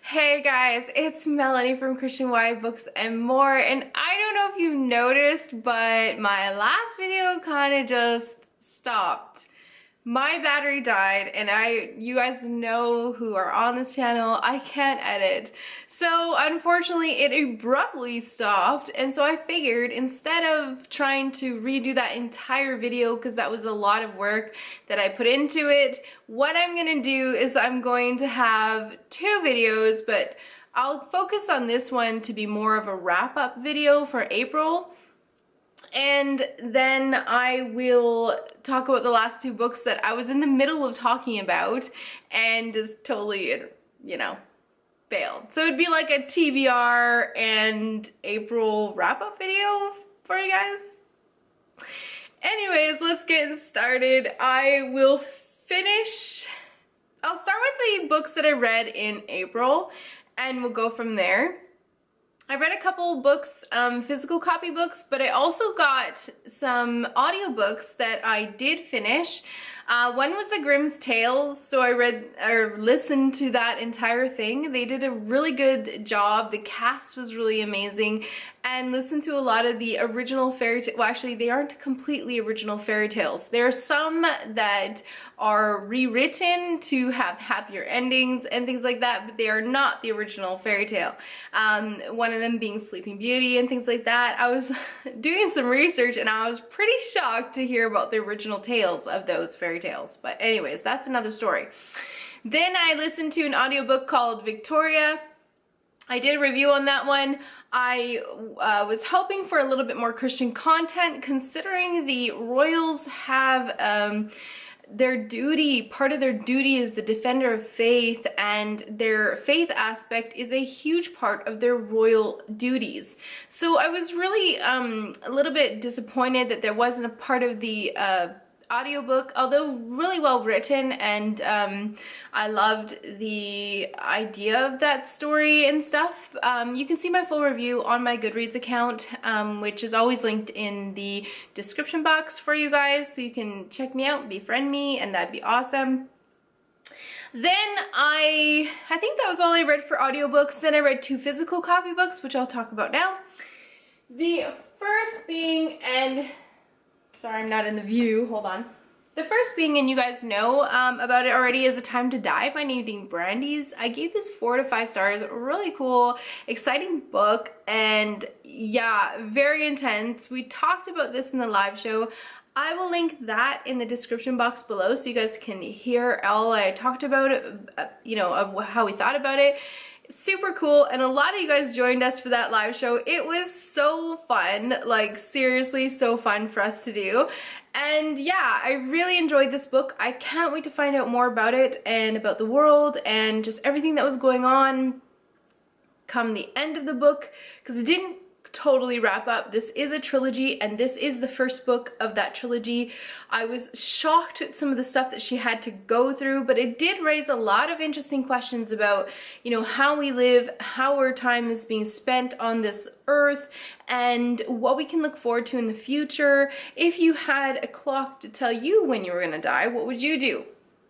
Hey guys, it's Melanie from Christian YA Books and More, and I don't know if you noticed, but my last video kind of just stopped. My battery died, and you guys know who are on this channel, I can't edit. So unfortunately it abruptly stopped, and so I figured instead of trying to redo that entire video, because that was a lot of work that I put into it, what I'm gonna do is I'm going to have two videos, but I'll focus on this one to be more of a wrap-up video for April. And then I will talk about the last two books that I was in the middle of talking about and just totally, failed. So it'd be like a TBR and April wrap-up video for you guys. Anyways, let's get started. I'll start with the books that I read in April and we'll go from there. I read a couple books, physical copy books, but I also got some audiobooks that I did finish. One was The Grimm's Tales, so I read or listened to that entire thing. They did a really good job. The cast was really amazing, and listened to a lot of the original fairy tales. Well, actually, they aren't completely original fairy tales. There are some that are rewritten to have happier endings and things like that, but they are not the original fairy tale. One of them being Sleeping Beauty and things like that. I was doing some research and I was pretty shocked to hear about the original tales of those fairy tales. But anyways, that's another story. Then I listened to an audiobook called Victoria. I did a review on that one. I was hoping for a little bit more Christian content, considering the royals have part of their duty is the defender of faith, and their faith aspect is a huge part of their royal duties. So I was really a little bit disappointed that there wasn't a part of the audiobook, although really well written, and I loved the idea of that story and stuff. You can see my full review on my Goodreads account, which is always linked in the description box for you guys, so you can check me out, befriend me, and that'd be awesome. Then I think that was all I read for audiobooks. Then I read two physical copy books, which I'll talk about now. The first being, and sorry, I'm not in the view, hold on. The first being, and you guys know about it already, is A Time to Die by Nadine. I gave this 4 to 5 stars. Really cool, exciting book, and yeah, very intense. We talked about this in the live show. I will link that in the description box below so you guys can hear all I talked about it, of how we thought about it. Super cool, and a lot of you guys joined us for that live show. It was so fun, like seriously so fun for us to do. And yeah, I really enjoyed this book. I can't wait to find out more about it and about the world and just everything that was going on come the end of the book, because it didn't totally wrap up. This is a trilogy, and this is the first book of that trilogy. I was shocked at some of the stuff that she had to go through, but it did raise a lot of interesting questions about, how we live, how our time is being spent on this earth, and what we can look forward to in the future. If you had a clock to tell you when you were gonna die, what would you do?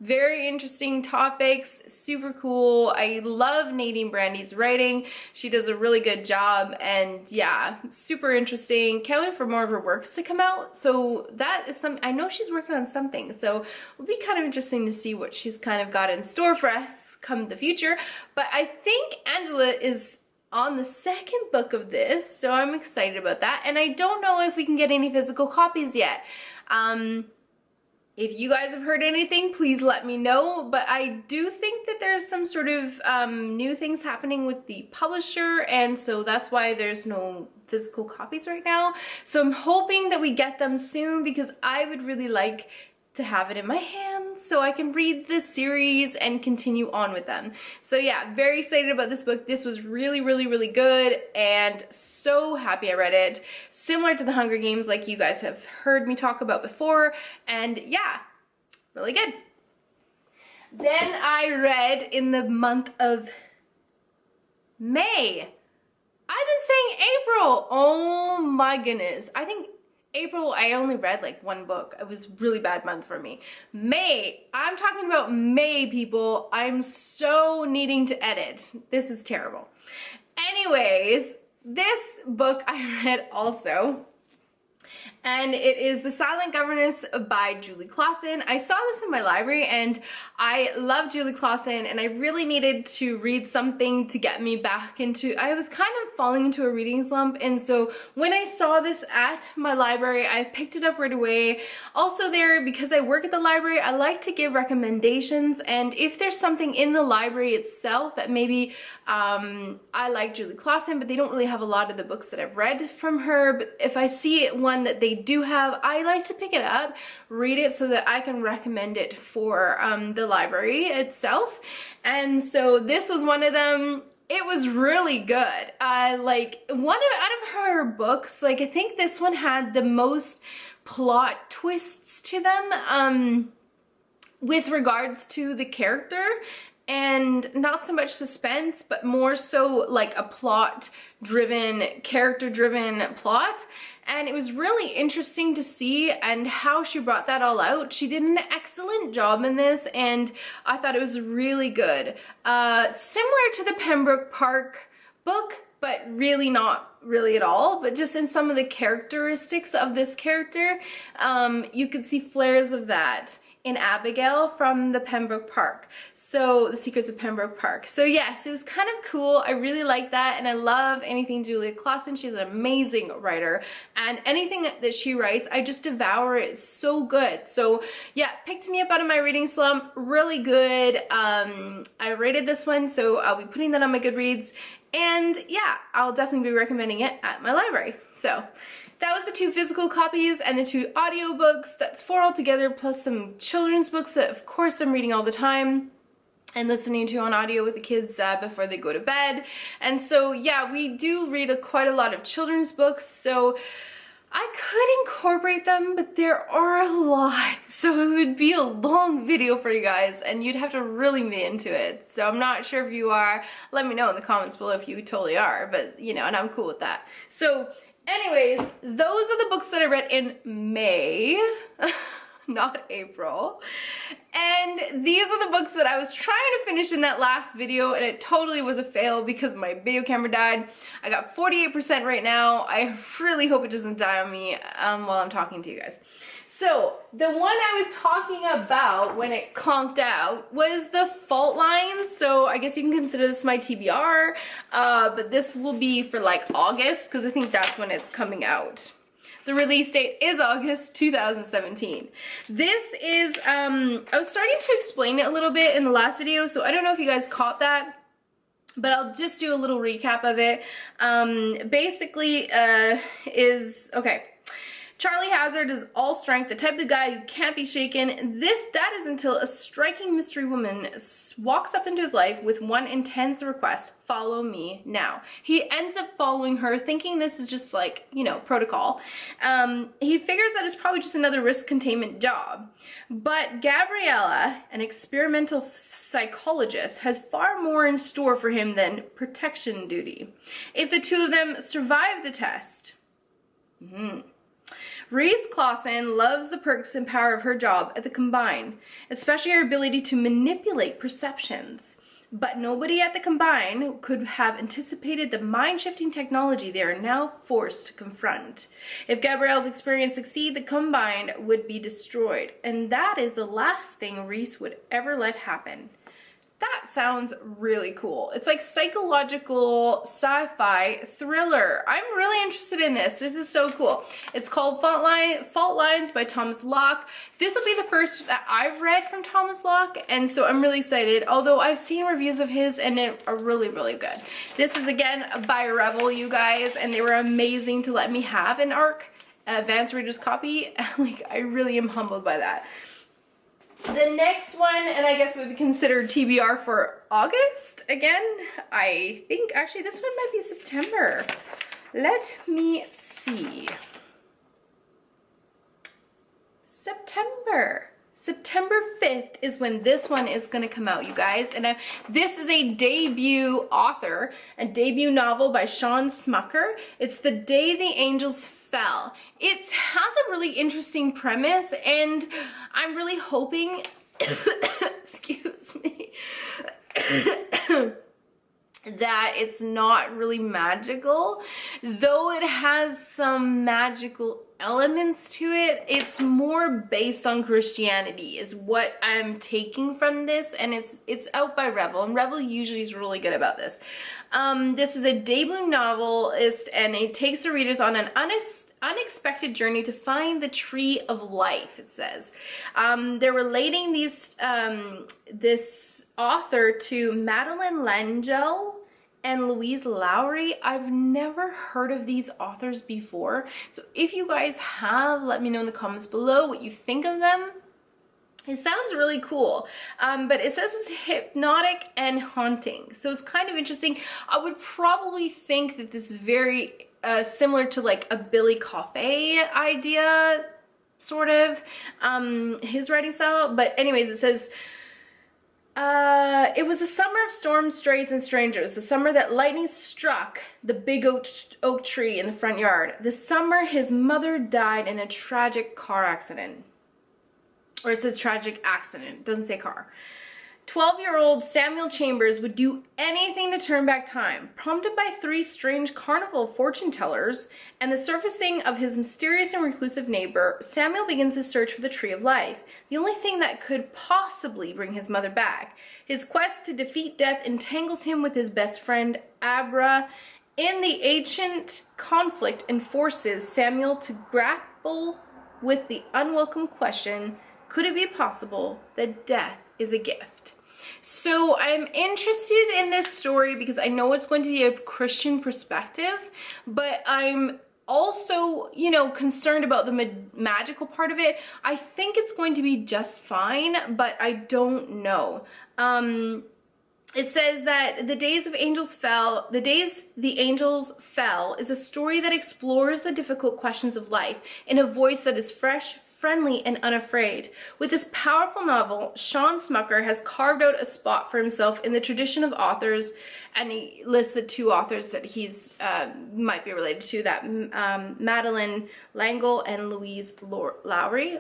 Very interesting topics, super cool. I love Nadine Brandy's writing. She does a really good job, and yeah, super interesting. Can't wait for more of her works to come out. So that is I know she's working on something, so it'll be kind of interesting to see what she's kind of got in store for us come the future. But I think Angela is on the second book of this, so I'm excited about that. And I don't know if we can get any physical copies yet. If you guys have heard anything, please let me know, but I do think that there's some sort of new things happening with the publisher, and so that's why there's no physical copies right now. So I'm hoping that we get them soon, because I would really like to have it in my hands so I can read the series and continue on with them. So yeah, very excited about this book. This was really, really, really good, and so happy I read it. Similar to the Hunger Games, like you guys have heard me talk about before, and yeah, really good. Then I read in the month of May. I've been saying April. Oh my goodness. I think April, I only read like one book. It was a really bad month for me. May, I'm talking about May, people. I'm so needing to edit. This is terrible. Anyways, this book I read also, and it is The Silent Governess by Julie Clausen. I saw this in my library and I love Julie Clausen, and I really needed to read something to get me back into, I was kind of falling into a reading slump, and so when I saw this at my library, I picked it up right away. Also there, because I work at the library, I like to give recommendations, and if there's something in the library itself that maybe I like Julie Clausen, but they don't really have a lot of the books that I've read from her, but if I see one that they do have, I like to pick it up, read it so that I can recommend it for the library itself. And so this was one of them. It was really good. Like out of her books, like I think this one had the most plot twists to them with regards to the character, and not so much suspense, but more so like a plot-driven, character-driven plot. And it was really interesting to see and how she brought that all out. She did an excellent job in this, and I thought it was really good. Similar to the Pembroke Park book, but really not really at all, but just in some of the characteristics of this character, you could see flares of that in Abigail from the Pembroke Park. So, The Secrets of Pembroke Park. So yes, it was kind of cool. I really like that, and I love anything Julia Clausen. She's an amazing writer, and anything that she writes, I just devour it. It's so good. So yeah, picked me up out of my reading slump. Really good. I rated this one, so I'll be putting that on my Goodreads, and yeah, I'll definitely be recommending it at my library. So that was the 2 physical copies and the 2 audiobooks. That's 4 altogether, plus some children's books that of course I'm reading all the time and listening to on audio with the kids before they go to bed. And so yeah, we do read quite a lot of children's books, so I could incorporate them, but there are a lot, so it would be a long video for you guys, and you'd have to really be into it. So I'm not sure if you are. Let me know in the comments below if you totally are, but you know, and I'm cool with that. So anyways, those are the books that I read in May. Not April. And these are the books that I was trying to finish in that last video, and it totally was a fail because my video camera died. I got 48% right now. I really hope it doesn't die on me while I'm talking to you guys. So the one I was talking about when it conked out was the Fault Lines. So I guess you can consider this my TBR, but this will be for like August, because I think that's when it's coming out. The release date is August 2017. This is, I was starting to explain it a little bit in the last video, so I don't know if you guys caught that, but I'll just do a little recap of it. Basically, okay. Charlie Hazard is all strength, the type of guy who can't be shaken. That is until a striking mystery woman walks up into his life with one intense request: follow me now. He ends up following her, thinking this is just like, you know, protocol. He figures that it's probably just another risk containment job. But Gabriella, an experimental psychologist, has far more in store for him than protection duty. If the 2 of them survive the test, Reese Clausen loves the perks and power of her job at the Combine, especially her ability to manipulate perceptions. But nobody at the Combine could have anticipated the mind-shifting technology they are now forced to confront. If Gabrielle's experiments succeed, the Combine would be destroyed, and that is the last thing Reese would ever let happen. That sounds really cool. It's like psychological sci-fi thriller. I'm really interested in this. This is so cool. It's called Fault Lines by Thomas Locke. This will be the first that I've read from Thomas Locke, and so I'm really excited. Although I've seen reviews of his and they are really, really good. This is again by Rebel, you guys, and they were amazing to let me have an ARC advanced reader's copy. Like, I really am humbled by that. The next one, and I guess would be considered TBR for August again. I think actually this one might be September. Let me see. September 5th is when this one is going to come out, you guys. And this is a debut author, a debut novel by Sean Smucker. It's The Day the Angels Fell. it has a really interesting premise, and I'm really hoping, excuse me, that it's not really magical. Though it has some magical elements to it, it's more based on Christianity is what I'm taking from this, and it's out by Revel, and Revel usually is really good about this. This is a debut novelist, and it takes the readers on an unexpected journey to find the tree of life, it says. They're relating this author to Madeleine L'Angel and Louise Lowry. I've never heard of these authors before, so if you guys have, let me know in the comments below what you think of them. It sounds really cool, but it says it's hypnotic and haunting, so it's kind of interesting. I would probably think that this is very similar to like a Billy Coffey idea, sort of, his writing style. But anyways, it says, it was the summer of storms, strays, and strangers. The summer that lightning struck the big oak tree in the front yard. The summer his mother died in a tragic car accident. Or it says tragic accident, it doesn't say car. 12-year-old Samuel Chambers would do anything to turn back time. Prompted by 3 strange carnival fortune tellers and the surfacing of his mysterious and reclusive neighbor, Samuel begins his search for the Tree of Life, the only thing that could possibly bring his mother back. His quest to defeat death entangles him with his best friend, Abra, in the ancient conflict, and forces Samuel to grapple with the unwelcome question, could it be possible that death is a gift? So I'm interested in this story because I know it's going to be a Christian perspective, but I'm also, you know, concerned about the magical part of it. I think it's going to be just fine, but I don't know. It says that the days the angels fell is a story that explores the difficult questions of life in a voice that is fresh, friendly, and unafraid. With this powerful novel, Sean Smucker has carved out a spot for himself in the tradition of authors, and he lists the 2 authors that he's might be related to, that Madeleine L'Angel and Louise Lowry.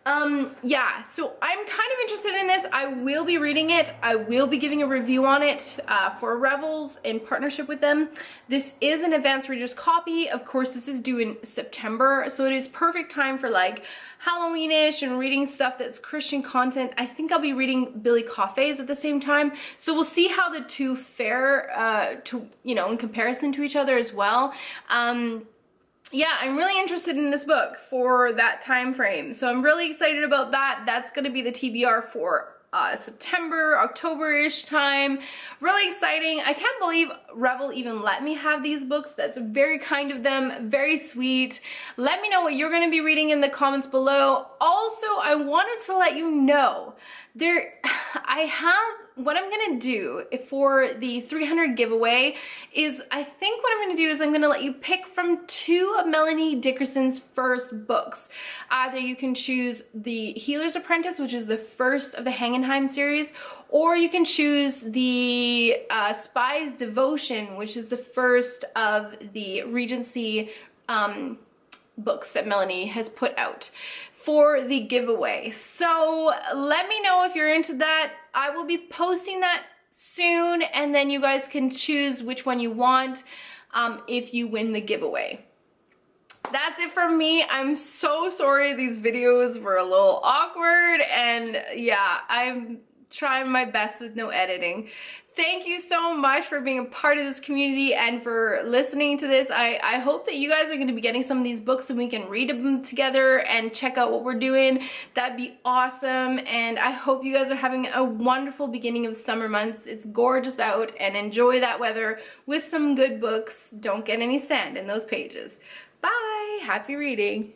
Yeah, so I'm kind of interested in this. I will be reading it. I will be giving a review on it for Revels in partnership with them. This is an advanced reader's copy. Of course, this is due in September, so it is perfect time for like Halloween-ish and reading stuff that's Christian content. I think I'll be reading Billy Coffey's at the same time, so we'll see how the 2 fare in comparison to each other as well. Yeah, I'm really interested in this book for that time frame, so I'm really excited about that. That's going to be the TBR for September, October-ish time. Really exciting. I can't believe Revel even let me have these books. That's very kind of them, very sweet. Let me know what you're going to be reading in the comments below. Also, I wanted to let you know, what I'm gonna do for the 300 giveaway is, I think what I'm gonna do is I'm gonna let you pick from 2 of Melanie Dickerson's first books. Either you can choose The Healer's Apprentice, which is the first of the Hangenheim series, or you can choose the Spy's Devotion, which is the first of the Regency books that Melanie has put out for the giveaway. So let me know if you're into that. I will be posting that soon, and then you guys can choose which one you want if you win the giveaway. That's it from me. I'm so sorry these videos were a little awkward, and yeah, I'm trying my best with no editing. Thank you so much for being a part of this community and for listening to this. I hope that you guys are going to be getting some of these books and we can read them together and check out what we're doing. That'd be awesome. And I hope you guys are having a wonderful beginning of the summer months. It's gorgeous out, and enjoy that weather with some good books. Don't get any sand in those pages. Bye. Happy reading.